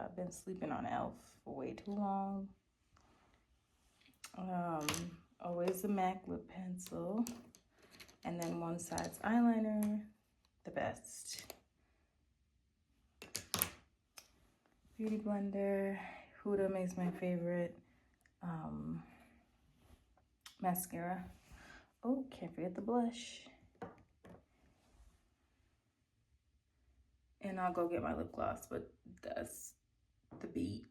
I've been sleeping on Elf for way too long. Always a MAC lip pencil. And then One Side's eyeliner, the best. Beauty blender. Huda makes my favorite mascara. Oh, can't forget the blush. And I'll go get my lip gloss, but that's the beat.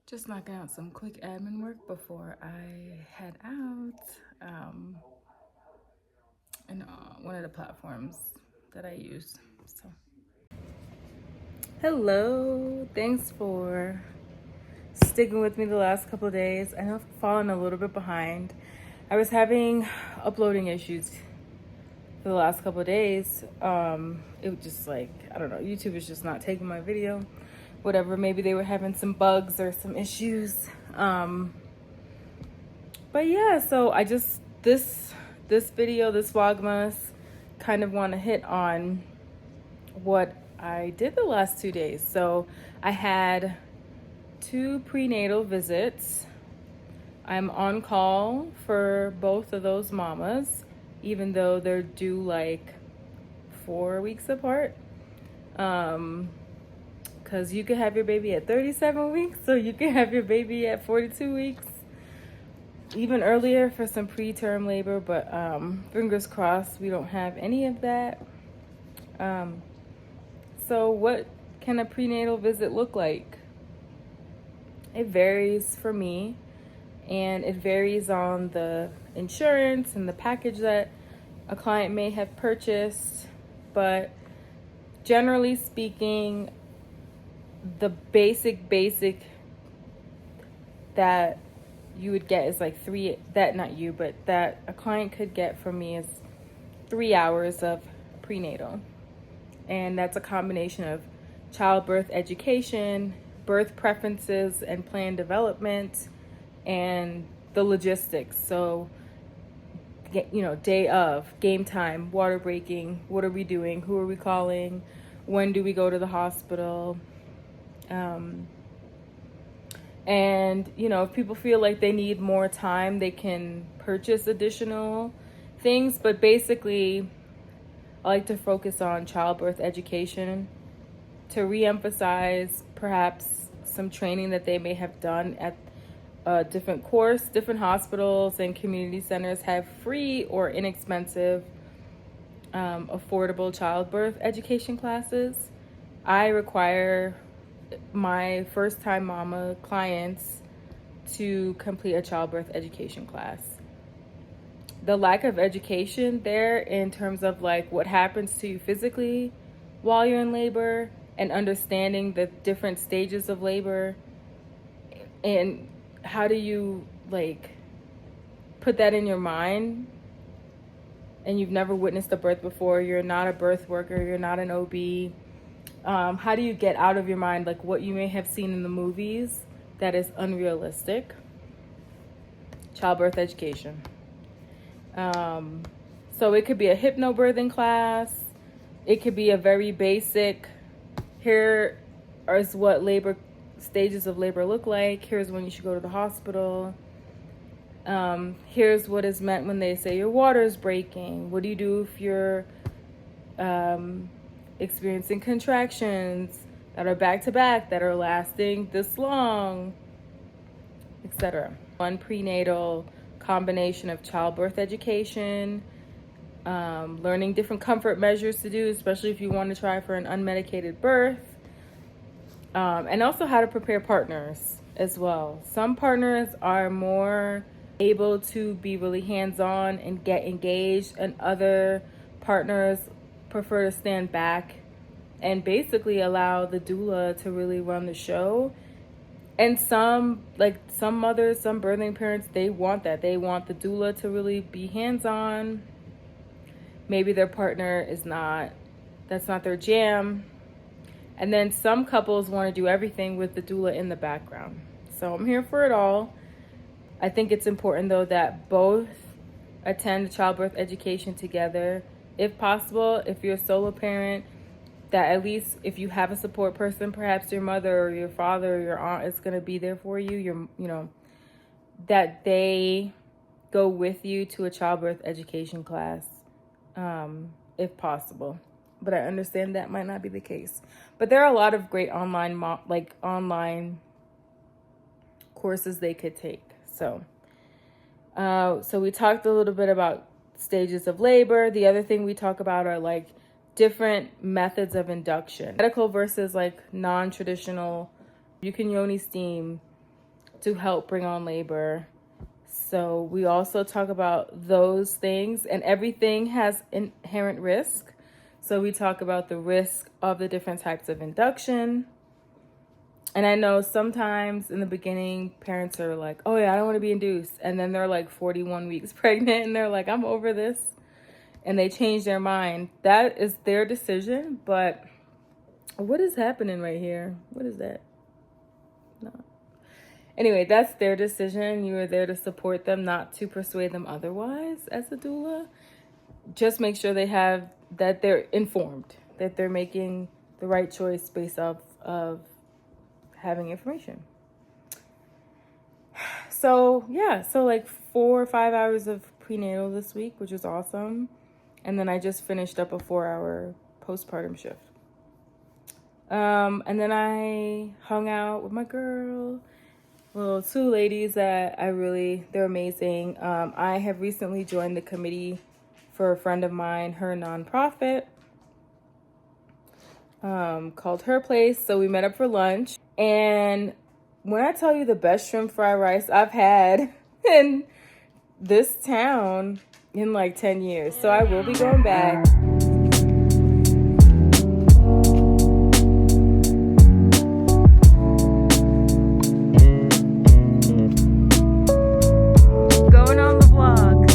Just knocking out some quick admin work before I head out. And one of the platforms that I use. So, hello. Thanks for sticking with me the last couple of days. I know I've fallen a little bit behind. I was having uploading issues for the last couple of days. It was just like, I don't know, YouTube is just not taking my video. Whatever, maybe they were having some bugs or some issues. But yeah, so I just, this video, this Vlogmas, kind of want to hit on what I did the last 2 days. So I had 2 prenatal visits. I'm on call for both of those mamas, even though they're due like 4 weeks apart. Because you can have your baby at 37 weeks, so you can have your baby at 42 weeks. Even earlier for some preterm labor, but fingers crossed we don't have any of that. So what can a prenatal visit look like? It varies for me, and it varies on the insurance and the package that a client may have purchased, but generally speaking, the basic that you would get is like that a client could get from me is 3 hours of prenatal. And that's a combination of childbirth education, birth preferences and plan development, and the logistics. So, you know, day of, game time, water breaking, what are we doing, who are we calling, when do we go to the hospital, and, you know, if people feel like they need more time, they can purchase additional things. But basically, I like to focus on childbirth education to reemphasize perhaps some training that they may have done at a different course. Different hospitals and community centers have free or inexpensive, affordable childbirth education classes. I require my first-time mama clients to complete a childbirth education class. The lack of education there in terms of like what happens to you physically while you're in labor and understanding the different stages of labor and how do you like put that in your mind, and you've never witnessed a birth before, you're not a birth worker, you're not an OB. How do you get out of your mind like what you may have seen in the movies that is unrealistic? Childbirth education. So it could be a hypnobirthing class. It could be a very basic, here is what stages of labor look like. Here's when you should go to the hospital. Here's what is meant when they say your water is breaking. What do you do if you're experiencing contractions that are back to back, that are lasting this long, etc. One prenatal combination of childbirth education, learning different comfort measures to do, especially if you want to try for an unmedicated birth, and also how to prepare partners as well. Some partners are more able to be really hands-on and get engaged, and other partners prefer to stand back and basically allow the doula to really run the show. And some mothers, some birthing parents, they want that. They want the doula to really be hands-on. Maybe their partner that's not their jam. And then some couples want to do everything with the doula in the background. So I'm here for it all. I think it's important though that both attend childbirth education together. If possible, if you're a solo parent, that at least if you have a support person, perhaps your mother or your father or your aunt is going to be there for you, that they go with you to a childbirth education class, if possible. But I understand that might not be the case. But there are a lot of great online courses they could take. So we talked a little bit about stages of labor. The other thing we talk about are like different methods of induction, medical versus like non-traditional. You can yoni steam to help bring on labor. So we also talk about those things, and everything has inherent risk. So we talk about the risk of the different types of induction. And I know sometimes in the beginning, parents are like, oh yeah, I don't want to be induced. And then they're like 41 weeks pregnant and they're like, I'm over this. And they change their mind. That is their decision. But what is happening right here? What is that? No. Anyway, that's their decision. You are there to support them, not to persuade them otherwise as a doula. Just make sure that they're informed, that they're making the right choice based off of having information. So like 4 or 5 hours of prenatal this week, which is awesome. And then I just finished up a 4-hour postpartum shift. And then I hung out with my girl. Well, 2 ladies that they're amazing. I have recently joined the committee for a friend of mine, her nonprofit, called HERPlace. So we met up for lunch. And when I tell you the best shrimp fried rice I've had in this town in like 10 years. So I will be going back. Going on the vlog.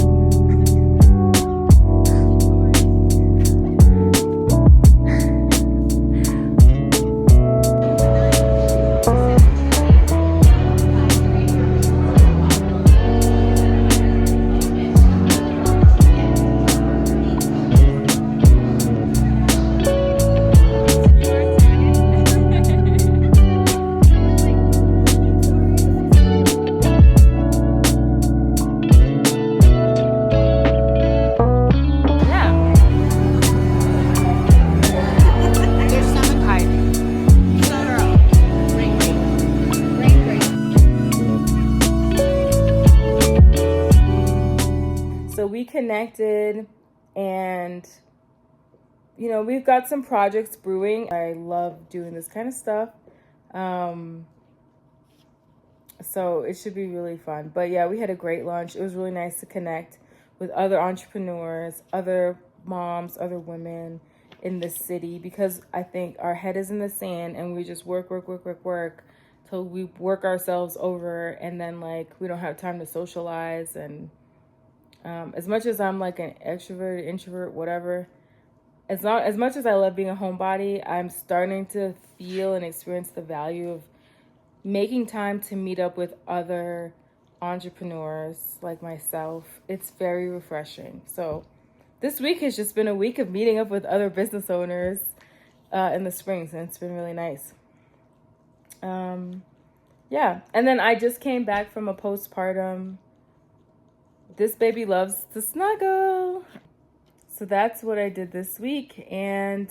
We connected, and we've got some projects brewing. I love doing this kind of stuff, so it should be really fun. But yeah, we had a great lunch. It was really nice to connect with other entrepreneurs, other moms, other women in the city, because I think our head is in the sand and we just work till we work ourselves over, and then like we don't have time to socialize. And as much as I'm like an extrovert, introvert, whatever, as much as I love being a homebody, I'm starting to feel and experience the value of making time to meet up with other entrepreneurs like myself. It's very refreshing. So this week has just been a week of meeting up with other business owners in the springs, and it's been really nice. Yeah, and then I just came back from a postpartum. This baby loves to snuggle. So that's what I did this week. And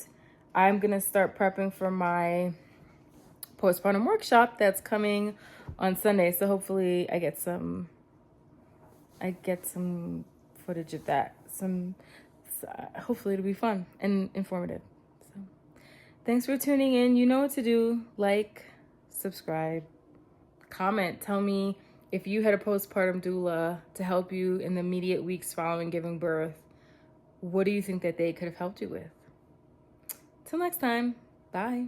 I'm going to start prepping for my postpartum workshop that's coming on Sunday. So hopefully I get some footage of that. Hopefully it'll be fun and informative. So thanks for tuning in. You know what to do. Like, subscribe, comment, tell me if you had a postpartum doula to help you in the immediate weeks following giving birth. What do you think that they could have helped you with? Till next time, bye.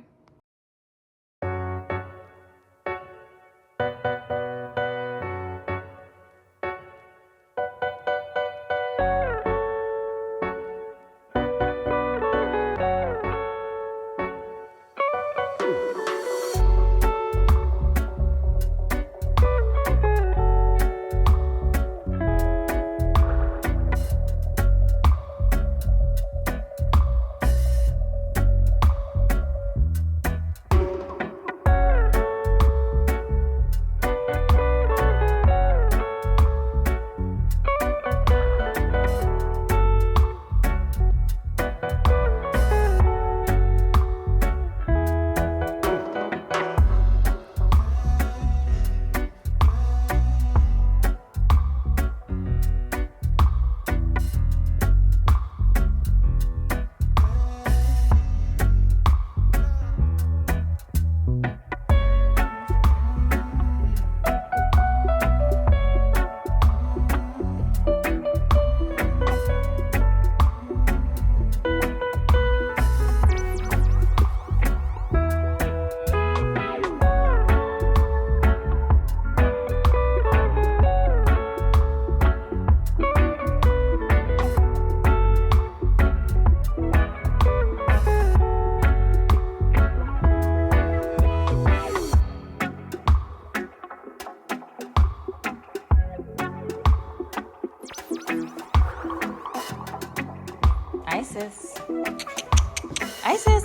Isis.